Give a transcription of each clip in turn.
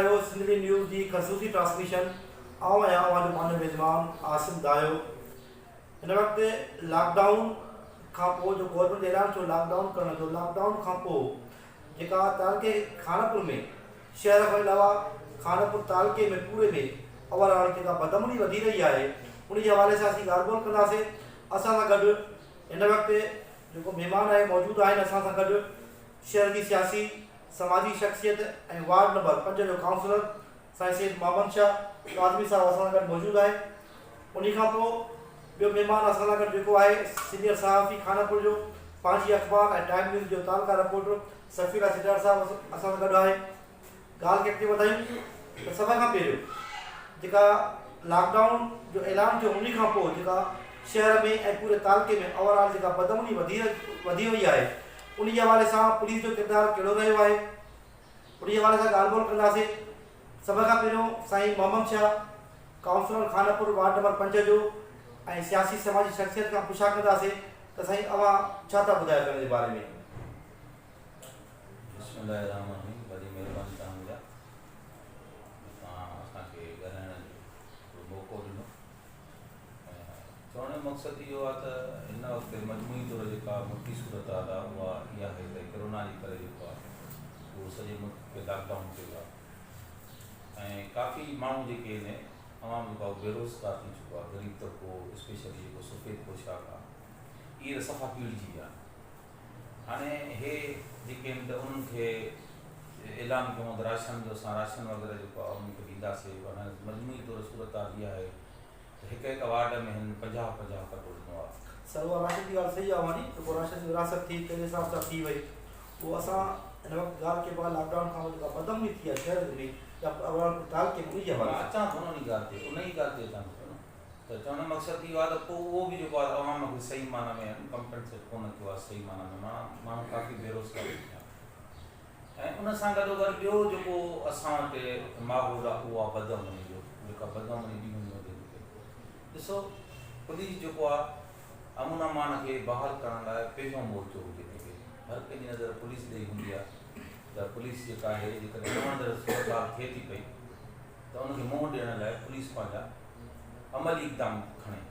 आयो सिंधी न्यूज़ जी ख़सूसी ट्रांसमिशन। आऊं आहियां वाजो मानो मेज़बान आसिम दायो। हिन वक़्तु लॉकडाउन खां पोइ जो गवर्नमेंट ऐलान थियो लॉकडाउन करण जो, लॉकडाउन खां पोइ जेका तालुके खानपुर में शहर खां अलावा खानपुर तालुके में पूरे में ओवरऑल जेका बदमनी वधी रही आहे उन जे हवाले सां असीं ॻाल्हि ॿोल कंदासीं। असां सां गॾु हिन वक़्तु जेको महिमान आहे मौजूदु आहिनि असां सां गॾु शहर जी सियासी समाजी शख्सियत ऐं वार्ड नंबर 5 जो काउंसलर साईं सैयद मोहम्मद शाह काज़मी साहब असां सां गॾु मौजूदु आहे। उन खां पोइ ॿियो महिमान असां सां गॾु जेको आहे सीनियर सहाफ़ी खानपुर जो पंहिंजी अख़बार ऐं टाइम न्यूज़ जो तालका रिपोर्टर सफ़ीरा सिटार साहब असां सां गॾु आहे। ॻाल्हि खे अॻिते वधायूं त सभ खां पहिरियों जेका लॉकडाउन जो ऐलान थियो उन खां पोइ जेका शहर में ऐं पूरे तालुके में ओवरऑल जेका बदमनी वधी वई आहे उन जे हवाले सां पुलिस जो किरदारु कहिड़ो रहियो आहे उन जे हवाले सां ॻाल्हि ॿोल कंदासीं। सभ खां पहिरियों Sain Mohammad Shah councillor Khanpur ward number 5 जो ऐं सियासी समाजी शख्सियत खां पुछा कंदासीं त साईं अवां छा था ॿुधायो हिन जे बारे में। वॾी महिरबानी तव्हांजा असांखे ॻाल्हाइण जो मौक़ो ॾिनो। चवण जो मक़सदु इहो आहे त हिन वक़्तु मजमूई तौरु जेका मुल्की सूरत आहे उहा इहा आहे त कोरोना जे करे जेको आहे उहो सॼे मुल्क खे लॉकडाउन कयो आहे ऐं काफ़ी माण्हू जेके आहिनि तमामु जेको बेरोज़गार थी चुको आहे। ग़रीब तबिको स्पेशली जेको सफ़ेद पोशाक आहे इहे सफ़ा पीड़िजी विया। हाणे हे जेके आहिनि त उन्हनि खे ऐलान कयूं त राशन जो असां राशन वग़ैरह जेको आहे उन्हनि खे ॾींदासीं। मजमूई तौरु सूरत हाल इहा आहे त हिकु वार्ड में हिन 50-50 कटो ॾिनो आहे। सर उहा राशन जी ॻाल्हि सही आहे वञी त पोइ राशन जी विरासत थी कहिड़े हिसाब सां थी वई उहो असां हिन वक़्तु ॻाल्हि कई आहे लॉकडाउन खां जेका बदमनी थी आहे शहर में या तालुके में उन जे हवाले अचां थो न उन ॻाल्हि ते अचां थो न त चवण जो मक़सदु इहो आहे त पोइ उहो बि जेको आहे अवाम खे सही माना में कंपनसेट कोन कयो आहे। सही माना में माण्हू काफ़ी बेरोज़गार थी विया ऐं उन सां गॾोगॾु ॿियो जेको असां वटि माहौल आहे उहो आहे बदमनी जो। जेका बदमनी ॾींहुं वधे थी ॾिसो पुलिस जेको आहे अमन अमान खे बहाल करण लाइ पंहिंजो मोर्चो हुजे थी। हर कंहिंजी नज़र पुलिस ॾेई हूंदी आहे त पुलिस जेका आहे जेकॾहिं रहंदड़ सूरत थिए थी पई त उनखे मुंहुं ॾियण लाइ पुलिस पंहिंजा अमली इक़दाम खणे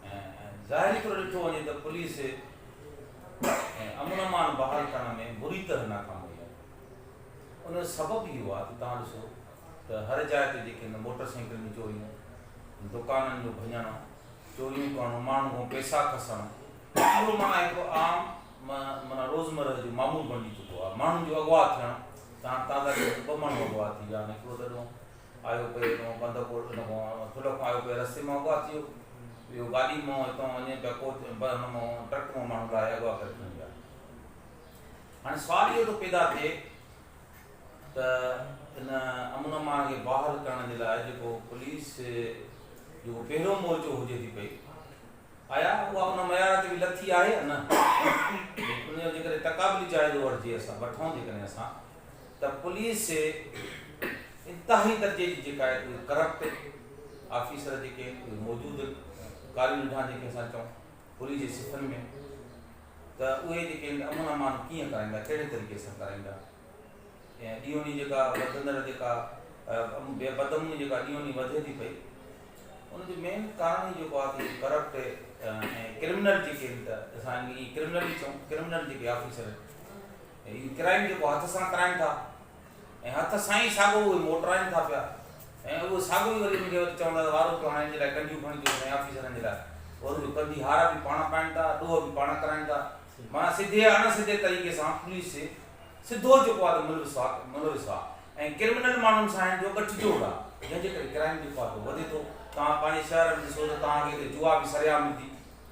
ऐं ज़ाहिरी तौरु ॾिठो वञे त पुलिस ऐं अमन अमान बहाल करण में बुरी तरह नाकामयाबी आहे। उन जो सबबु इहो आहे त तव्हां ॾिसो त हर जाइ ते जेके मोटरसाइकिल जी चोरियूं, दुकाननि जो भञणु, चोरियूं करणु, माण्हू खां पैसा खसणु, इहो माना हिकिड़ो आम माना रोज़मर्रा जो मामूल बणिजी चुको आहे। माण्हुनि जो अगवा थियणु तव्हां ॿ माण्हू अगवा थी विया। हिकिड़ो दॾो आयो पे बंद कोट थुल्हो खां आयो पे रस्ते मां अगवा थी वियो, ॿियो गाॾी मां हितां वञे पिया कोच हुन मां ट्रक मां माण्हू लाहे अगवा करे खणी विया। हाणे सुवालु इहो थो पैदा थिए त हिन अमन अमान खे बहाल करण जे लाइ जेको पुलिस जेको पहिरियों मोर्चो हुजे थी पई आया उहा उन मयार ते बि लथी आहे या न। उनजो जेकॾहिं तक़ाबली जाइज़ो वठिजे वठूं जेकॾहिं असां त पुलिस इंतिहाई दर्जे जी जेका आहे उहे करप्ट ऑफिसर जेके उहे मौजूदु कारी ॾिठा जेके असां चऊं पुलिस जे सिफ़नि में त उहे जेके अमन अमान कीअं कराईंदा, कहिड़े तरीक़े सां कराईंदा ऐं ॾींहों ॾींहुं जेका वधंदड़ जेका बदमनी जेका ॾींहों ॾींहुं वधे थी पई उनजो मेन कारण ई जेको आहे कि करप्ट ऐं क्रिमिनल जेके आहिनि त असां ई क्रिमिनल ई चऊं क्रिमिनल जेके ऑफिसर हीअ क्राइम जेको हथ सां कराइनि था ऐं हथ सां ई साॻियो उहे मोटराइनि था पिया ऐं उहो साॻियो ई वरी उनखे वरी चवंदा त वारो पियो हाणे जे लाइ कंडियूं खणी अचो ऐं ऑफिसरनि जे लाइ और कंदी हारा बि पाण पाइनि था, ॾोह बि पाण कराइनि था। माना सिधे अणसिधे तरीक़े सां पुलिस सिधो जेको आहे मुलविस आहे ऐं क्रिमिनल माण्हुनि सां जो गठजोड़ आहे जंहिंजे करे क्राइम जेको आहे वधे थो। तव्हां पंहिंजे शहर में ॾिसो त तव्हांखे हिते जुआ बि सरियाम मिलंदी,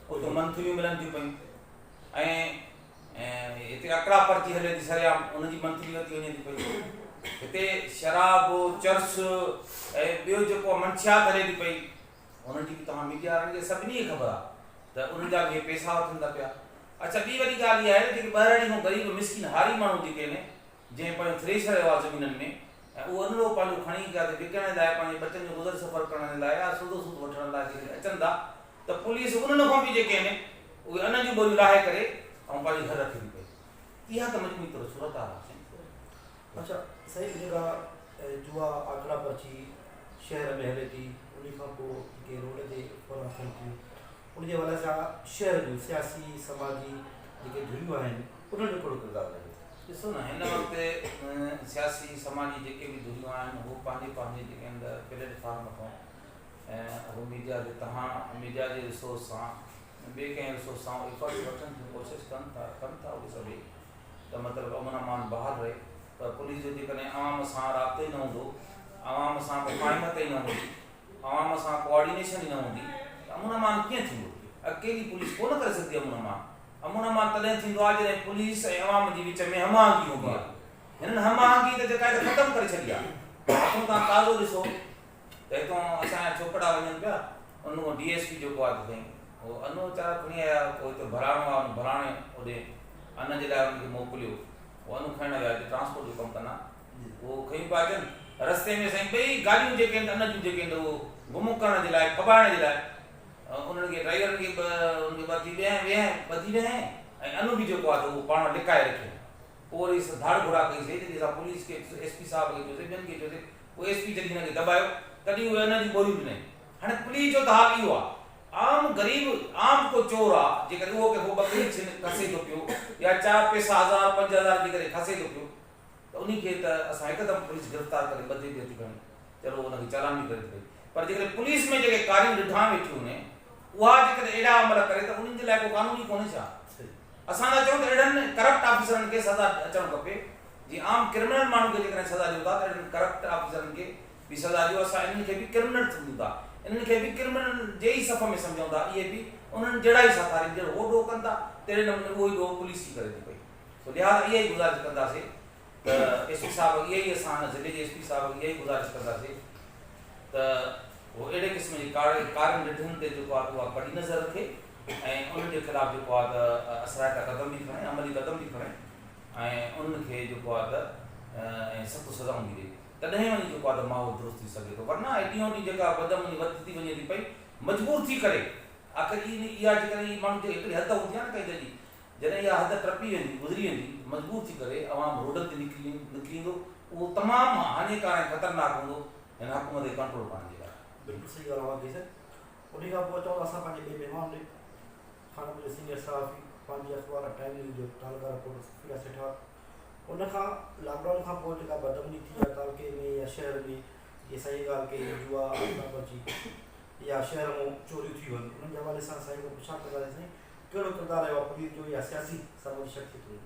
उते मंथलियूं मिलनि थियूं पयूं ऐं हिते अकड़ा पर्ची हले थी सरियाम उनजी मंथली वधी वञे थी पई। हिते शराब, चर्स ऐं ॿियो जेको मंशियात हले थी पई उनजी बि तव्हां मीडिया वारनि खे सभिनी खे ख़बर आहे त उन्हनि जा बि पैसा वठनि था पिया। अच्छा ॿी वॾी ॻाल्हि इहा आहे जेके ॿाहिरि खां ग़रीब मिसकिन हारी माण्हू जेके आहिनि जंहिं पंहिंजो थ्रेशर हुआ ज़मीननि में ऐं उहो अनलो पंहिंजो खणी किथे विकिण लाइ पंहिंजे बचनि जो गुज़र सफ़र करण जे लाइ या सूदो सूद वठण लाइ जेके अचनि था त पुलिस उन्हनि खां बि जेके आहिनि उहे अन जूं ॿोलियूं लाहे करे ऐं पंहिंजे घर रखी थी पई। इहा त मजबूरी तौरु सूरत आहे। अच्छा सही जगह जुआ आंकड़ा पर्ची शहर में हले थी उन खां पोइ के रोड ते फौरन थियनि थियूं उन जे हवाले सां शहर जूं सियासी समाजी जेके धुरियूं आहिनि उन्हनि जो कहिड़ो किरदारु रहे? ॾिसो न हिन वक़्तु सियासी समाजी जेके बि धुरियूं आहिनि उहो पंहिंजे जेके अंदरि प्लेटफॉर्म खां ऐं उहो मीडिया जे मीडिया जे रिसोर्स सां ॿिए कंहिं रिसोर्स सां एफर्ट्स वठण जी कोशिशि कनि था उहे सभई त मतिलबु अमन अमान बहाल रहे। पर पुलिस जो जेकॾहिं आवाम सां राब्तो ई न हूंदो, आवाम सां मुफ़ाहिमत ई न हूंदी, आवाम सां कोऑर्डिनेशन ई न हूंदी त अमन अमान कीअं थींदो? अकेली पुलिस कोन करे सघंदी अमन अमान तॾहिं थींदो आहे जॾहिं पुलिस ऐं आवाम जे विच में हमआहंगी हूंदी आहे। हिननि हमआहंगी त जेका आहे ख़तमु करे छॾी आहे। हितां तव्हां ताज़ो ॾिसो त हितां असांजा छोकिरा वञनि पिया उन DSP जेको आहे त साईं उहो अनो वीचारा खणी आया, पोइ हिते भराइणो आहे भराणे होॾे अन जे लाइ उनखे मोकिलियो, उहो अनु खणण विया ट्रांसपोर्ट जो कमु कंदा उहो खयूं पिया अचनि रस्ते में साईं ॿई गाॾियूं जेके आहिनि अन जूं जेके आहिनि उहो गुम करण जे लाइ खॿाइण जे लाइ उन्हनि खे ड्राइवर खे ॿधी विया ऐं अनु बि जेको आहे त उहो पाण लिकाए रखियो। पोइ वरी धाड़ घुरा कईसीं जॾहिं असां पुलिस खे SP साहिब खे चयोसीं ॿियनि खे चयोसीं उहो SP जॾहिं हिनखे दॿायो तॾहिं उहे अन जी ॿोलियूं ॾिनई। हाणे पुलिस जो त हाल इहो आहे आम गरीब आम को चोर आहे जेकर उहो के बकरी खसे थो पियो या 4 पैसा 1000 5000 जे करे खसे थो पियो त उनखे त असां हिकदमि पुलिस गिरफ़्तार करे ॿधे पे थी खणी चलो उनखे चालान बि करे थी पई। पर जेकर पुलिस में जेके कारियूं ॾिठा वेठियूं आहिनि उहा जेकर अहिड़ा अमल करे त उन्हनि जे लाइ को कानून ई कोन्हे छा? असां था चऊं त अहिड़नि करप्ट ऑफिसरनि खे सज़ा अचणु खपे जीअं आम क्रिमिनल माण्हू खे जेकॾहिं सज़ा ॾियूं था त अहिड़नि करप्ट ऑफिसरनि खे बि सज़ा ॾियो। असां इन्हनि खे बि क्रिमिनल सम्झूं था, इन्हनि खे बि क्रिमिनल जे ई सफ़ में सम्झूं था। इहे बि उन्हनि जहिड़ा ई साथारी जहिड़ो उहो ॾोह कनि था तहिड़े नमूने उहो ई ॾोह पुलिस ई करे थी पई। तो लिहाज़ा इहा ई गुज़ारिश कंदासीं त SP साहिब इहा ई असां ज़िले जे SP साहिब इहा ई गुज़ारिश कंदासीं त उहो अहिड़े क़िस्म जी कारियुनि ॾिठनि ते जेको आहे उहा कड़ी नज़र रखे ऐं उन्हनि जे ख़िलाफ़ु जेको आहे त असराइता क़दम बि खणे अमली क़दम बि खणे ऐं उन्हनि खे जेको आहे त ऐं सख़्तु सज़ाऊं बि ॾिए तॾहिं वञी जेको आहे त माहौल दुरुस्त थी सघे थो। वरना ॾींहों ॾींहुं जेका वधंदी वधंदी वञे थी पई मजबूर थी करे आख़िर इहा जेकॾहिं माण्हू जे हिकिड़ी हद हूंदी आहे न कंहिं जॾहिं जॾहिं इहा हद टपी वेंदी गुज़री वेंदी मजबूर थी करे आवाम रोडनि ते निकिरी ईंदो उहो तमामु हानिकारक ऐं ख़तरनाक हूंदो हिन हुकूमत खे कंट्रोल करण जे लाइ। बिल्कुलु सही ॻाल्हि आहे सर। उन खां पोइ चऊं असां पंहिंजे ॿिए महिमान ॾे थाणे जो सीनियर सहाफ़ी पंहिंजी अख़बार टाइम न्यूज़ जो तालुका रिपोर्टर सफ़िया सेठा उन खां लॉकडाउन खां पोइ जेका बदमनी थी आहे तालुके में या शहर में ये सही ॻाल्हि कई जुआ आंकड़ा पर्ची या शहर में चोरियूं थी वञनि उन्हनि जे हवाले सां साईं को पुछा कंदासीं साईं कहिड़ो किरदारु रहियो आहे पुलिस जो या सियासी समाजी शख़्सियत जो?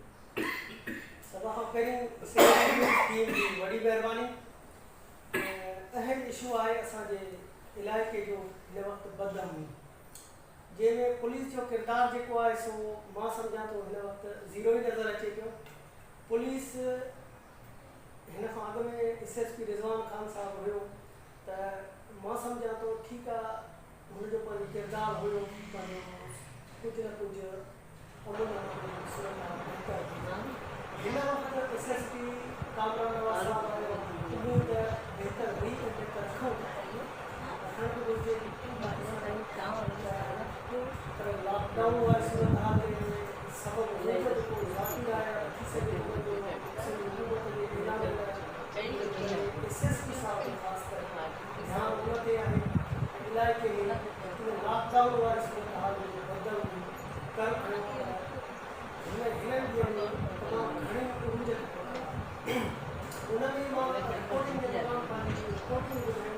सभ खां पहिरियों टीम जी वॾी महिरबानी। अहम इशू आहे असांजे इलाइक़े जो हिन वक़्तु बदअमनी जंहिंमें पुलिस जो किरदारु जेको आहे सो मां सम्झां थो हिन वक़्तु ज़ीरो ई नज़र अचे पियो। पुलिस हिन खां अॻु में SSP रिज़वान ख़ान साहिबु हुयो त मां सम्झां थो ठीकु आहे हुनजो पंहिंजो किरदारु हुयो पंहिंजो कुझु न कुझु हिन वक़्तु SSP कामरान नवाज़ साहिबु उम्मीद बहितर हुई ऐं बहितर रखणु घुरिजे। पर लॉकडाउन वारी सूरत हाल सबबु जेको ज़ाती आहे थी सघे SSP साहिब ख़ासि करे ध्यानु उन ते आहे इलाइक़े में लॉकडाउन वारी सूरत हाल जो बदल कर हिननि ॾींहंनि में तमामु घणी उमिरि उन में मां रिपोर्टिंग जे दौरान पंहिंजी रिपोर्टिंग ॿुधाई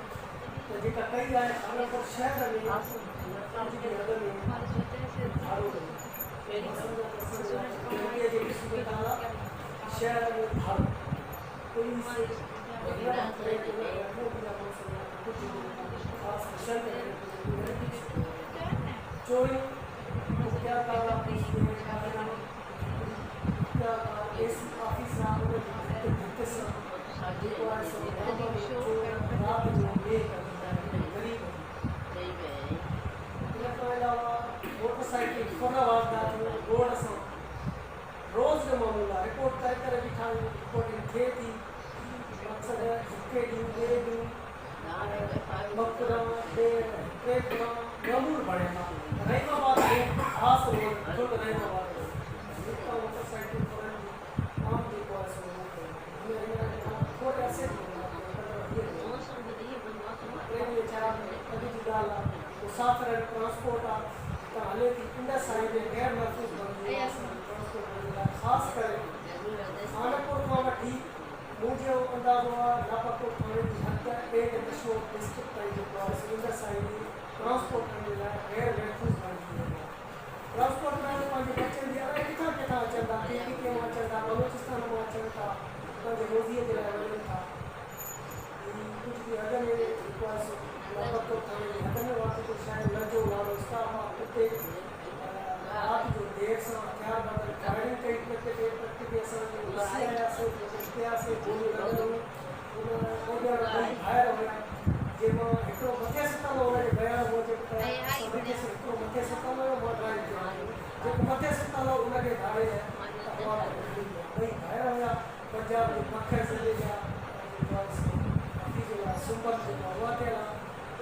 त जेका कई आहे आनंदपुर शहर में पंहिंजी हद में धारो जेकी सूरत हाल आहे शहर में धारो पुलिस चोरी क्या AC ऑफिस मोटरसाइकिल रोड सां रोज़ जो मामूला रिपोर्ट करे करे बीठा रिपोर्टिंग थिए थी मक़सदु हिकु ॾींहुं ॿिए ॾींहुं बकरा टे गमूर बढ़िया रहीमाबाद ख़ासि रोड खुद रहीमाबाद मोटरसाइकिल आम जेको आहे मुसाफ़िर ट्रांसपोर्ट आहे हले थी इन साइड में गैर महफ़ूज़ बणिजी ट्रांसपोर्ट ख़ासि करे खानपुर खां वठी मुंहिंजो अंदाज़ो आहे लापाकोट थाणे जी हद ॿिए नशो डिस्ट्रिक्ट ताईं जेको आहे इन साइड ट्रांसपोर्ट जे लाइ गैर महफ़ूज़ बणिजी वेंदो आहे। ट्रांसपोर्ट में पंहिंजे बचनि जी अलाए किथां किथां अचनि था के मां अचनि था बलोचिस्तान मां अचनि था पंहिंजे रोज़ीअ जे लाइ वञनि था कुझु बि हद में जेको आहे सो लापाकोट थाणे जी हद में वाक़ई तो शायदि नजो नालो स्टाफ आहे उते राति जो देरि सां हथियार बदल फायरिंग कई प्रकृति असांखे ॾिसी आयासीं ॾिठियासीं गोलियूं लॻियूं उन ॿाहिरि हुया जंहिंमां हिकिड़ो मथे सुतल हो हुनजे बयान मूजिबि हिकिड़ो मथे सुतल हुयो मां ड्राइव कयो जेको मथे सुतल हो उनखे धाड़े ॿई ॿाहिरि हुया पंजाब जे मखर ज़िले जा सुंबत जेको उहा थियल आहे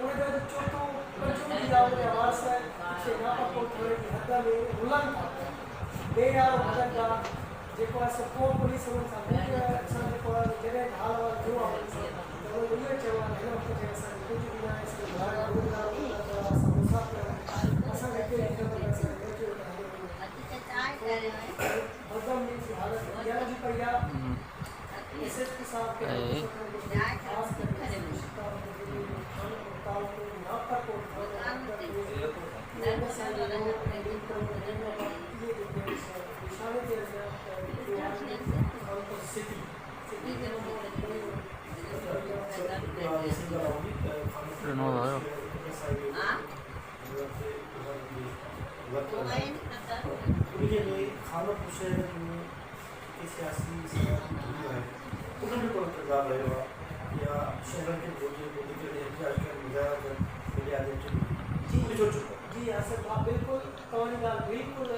उनजो चोथों पंजो बि आहे उनजा वारस पिछे लापाकोट थाणे जी हद में रुलनि था ॿिए वारो मददगार जेको आहे सो को पुलिस हुननि सां असां जेको आहे जॾहिं हाल वाल थियो आहे त उहे इहो चयो आहे हिन वक़्तु जे असांखे कुझु बि न आहे असां मुसाफ़िर असांखे कहिड़ी ख़बर बदम जी हालत इहा जी पई आहे एसएसपी साहब खे ख़ासि करे खानपुर शहर में सियासी उन्होंने को इंतजार रहा या शहर के बोली के लिए जी असद आप बिल्कुल तव्हांजी ॻाल्हि बिल्कुल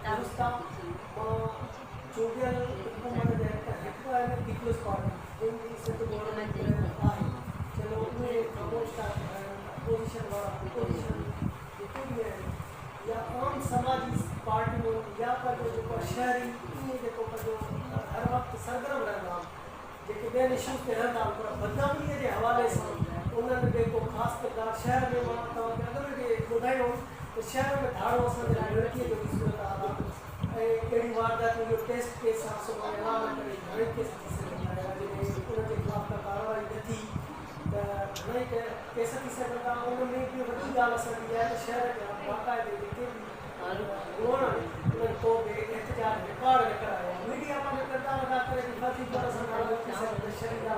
दुरुस्त आहे मां चूंडियल हुकूमत जे हिकु आहे न पीपल्स पार्टी जंहिंजी सिंध गवर्नमेंट आहे चलो उहे ख़ामोश था अपोजिशन वारा अपोजिशन जेके बि आहिनि या आम समाजी पार्टियूं या पंहिंजो जेको शहरी ईअं जेको पंहिंजो हर वक़्तु सरगर्म रहंदा जेके ॿियनि इशूज़ ते रहंदा पर बदनामीअ जे हवाले सां उन्हनि खे को ख़ासि किरदारु शहर में मां तव्हांखे अॻु में बि ॿुधायो त शहर में धाड़ो असांजे लाइ लड़कीअ जो बि सूरत आहे ऐं कहिड़ी वारदात इहो टेस्ट केस आहे सो मां ऐलान करे घणेई केस थी सघंदा जॾहिं उनजे ख़िलाफ़ का कार्रवाई न थी त घणेई केस थी सघंदा उन में बि वॾी ॻाल्हि असांजी आहे त शहर जा बाक़ाइदे जेके बि ॻोण उन्हनि को बि एहतजाज रिकॉर्ड न करायो मीडिया में किरदारु अदा करे फर्ज़ी तौर सां ॻाल्हि थी सघे त शहर जा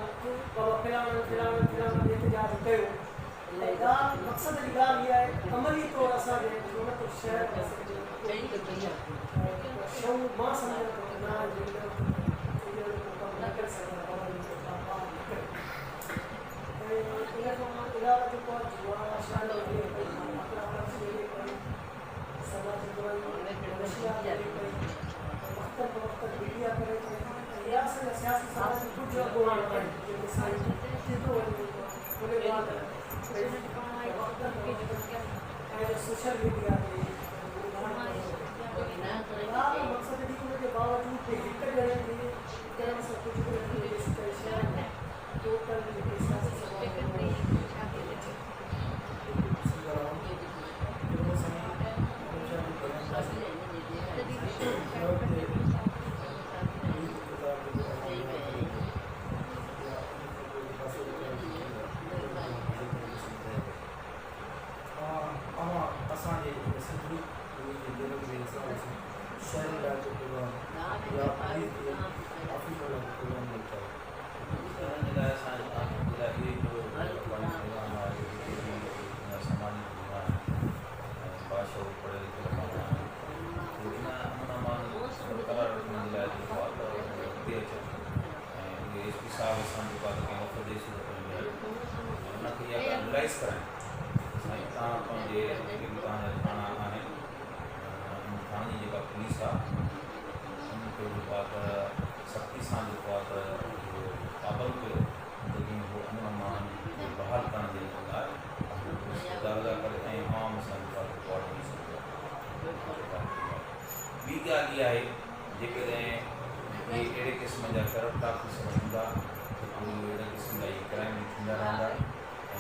बाबा फिलहाल एहतजाज कयो ऐं ॻाल्हि मक़सद जी ॻाल्हि इहा आहे अमली तौरु असांजे छो न त शहर शयूं मां सम्झां थो न कमु न करे सघंदा ऐं इन खां इलावा जेको आहे जुआ शादी समाज वक़्तु वक़्तु मीडिया करे सियासी समाज कुझु अॻुवान आहिनि जेके साईं थींदो वञे ऐं सोशल मीडिया ते मक़सद बि उनजे बावजूद बि हिकु ॼणे बि करण सां कुझु बि शहर में टोटल जेके सियासी समाज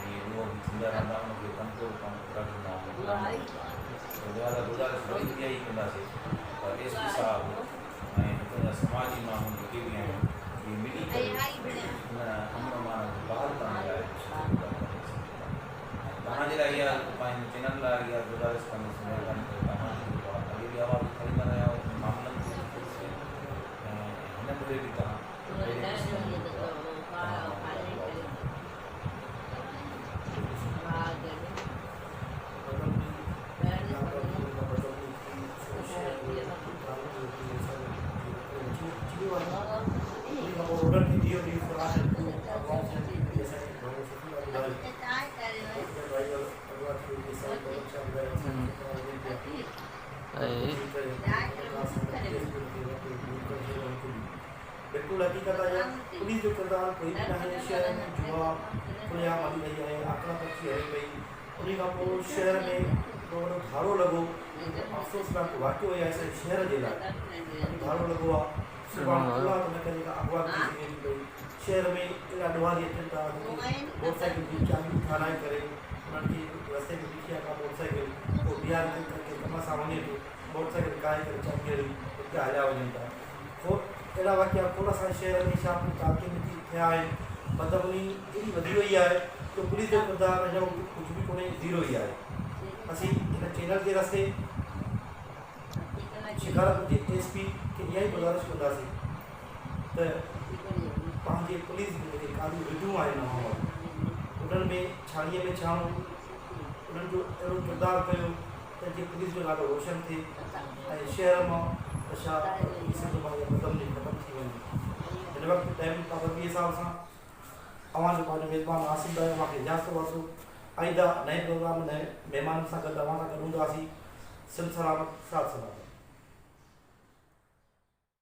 ये वो भी थींदा रहंदा उनखे कंट्रोल करणु रखंदा लिहाज़ा गुज़ारिश वरी बि इहा ई कंदासीं त एसपी साहब ऐं हितां जा समाजी माण्हू जेके बि आहिनि इहे मिली करे हिन अमन मान खे बहाल करण लाइ तव्हांजे लाइ इहा पंहिंजे चैनल लाइ इहा गुज़ारिश कंदुसि महिरबानी करे तव्हांजी अॻे बि आवाज़ खणंदा रहिया आहियो मामलनि खे ऐं हिन करे बि बिल्कुल हकीकत है पुलिस जो किरदार कोई भी ना शहर में जुआ खुलिया मारी रही है आकड़ा पक्षी हली पई उन खां पोइ शहर में थोरो धारो लॻो अफ़सोसनाक वाक़ियो आहे असांजे शहर जे लाइ धारो लॻो आहे सुभाणे खुला त न करे अगवा थी पई शहर में अहिड़ा ॾोहारी अचनि था मोटरसाइकिल जी चाबियूं ठाराए करे उन्हनि खे रस्ते में बीठी आहे का मोटरसाइकिल पोइ बीहार करके कम सां वञे थो मोटरसाइकिल काए करे चाबी हुते हलिया वञनि था पोइ अहिड़ा वाक़िया खोड़ असांजे शहर में छा ताक़ीद थिया आहिनि बदमनी एॾी वधी वई आहे त पुलिस जो किरदारु अञा कुझु बि कोन्हे ज़ीरो ई आहे असीं हिन चैनल जे रस्ते शिकारपुर जे एसपी खे इहा ई गुज़ारिश कंदासीं त पंहिंजे पुलिस जी जेके कालियूं विधियूं आहिनि उन्हनि में छाणीअ में छाणो उन्हनि जो अहिड़ो किरदारु कयो त जीअं पुलिस जो नालो रोशन थिए ऐं शहर मां नशा बदमनी ख़तमु थी वञे हिन वक़्तु टाइम पाबंदी हिसाब सां अवां जो पंहिंजो मेज़बान आसिफ़ भाई मूंखे इजाज़त वरितो आईंदा नए प्रोग्राम नए महिमाननि सां गॾु अवां सां गॾु हूंदासीं सिलसिला साथ सलामत।